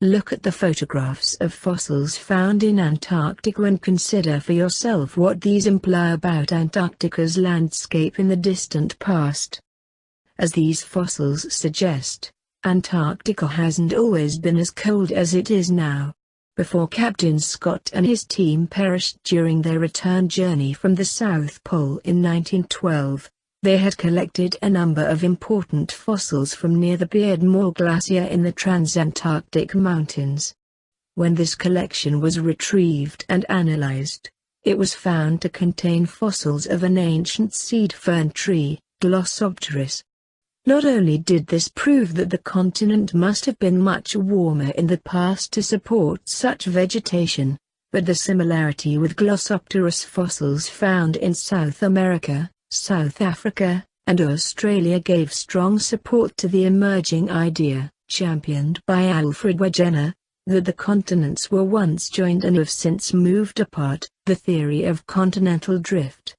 Look at the photographs of fossils found in Antarctica and consider for yourself what these imply about Antarctica's landscape in the distant past. As these fossils suggest, Antarctica hasn't always been as cold as it is now. Before Captain Scott and his team perished during their return journey from the South Pole in 1912, they had collected a number of important fossils from near the Beardmore Glacier in the Transantarctic Mountains. When this collection was retrieved and analyzed, it was found to contain fossils of an ancient seed fern tree, Glossopteris. Not only did this prove that the continent must have been much warmer in the past to support such vegetation, but the similarity with Glossopteris fossils found in South America, South Africa, and Australia gave strong support to the emerging idea, championed by Alfred Wegener, that the continents were once joined and have since moved apart, the theory of continental drift.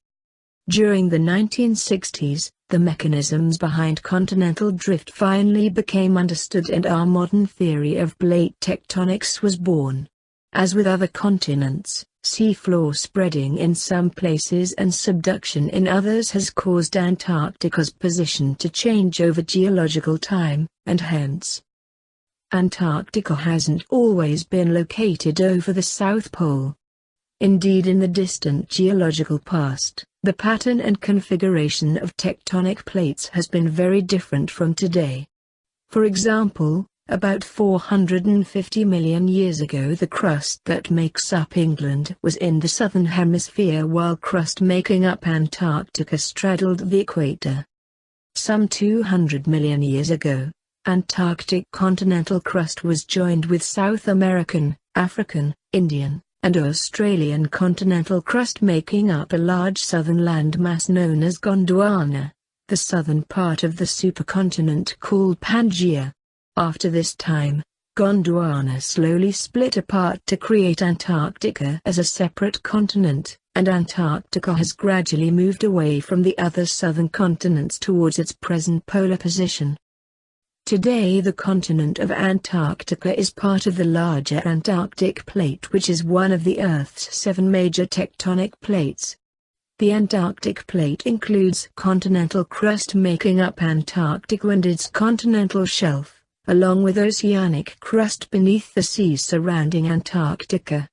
During the 1960s, the mechanisms behind continental drift finally became understood and our modern theory of plate tectonics was born. As with other continents, seafloor spreading in some places and subduction in others has caused Antarctica's position to change over geological time, and hence, Antarctica hasn't always been located over the South Pole. Indeed, in the distant geological past, the pattern and configuration of tectonic plates has been very different from today. For example, about 450 million years ago the crust that makes up England was in the southern hemisphere while crust making up Antarctica straddled the equator. Some 200 million years ago, Antarctic continental crust was joined with South American, African, Indian, and Australian continental crust making up a large southern landmass known as Gondwana, the southern part of the supercontinent called Pangaea. After this time, Gondwana slowly split apart to create Antarctica as a separate continent, and Antarctica has gradually moved away from the other southern continents towards its present polar position. Today the continent of Antarctica is part of the larger Antarctic plate, which is one of the Earth's 7 major tectonic plates. The Antarctic plate includes continental crust making up Antarctica and its continental shelf, along with oceanic crust beneath the seas surrounding Antarctica.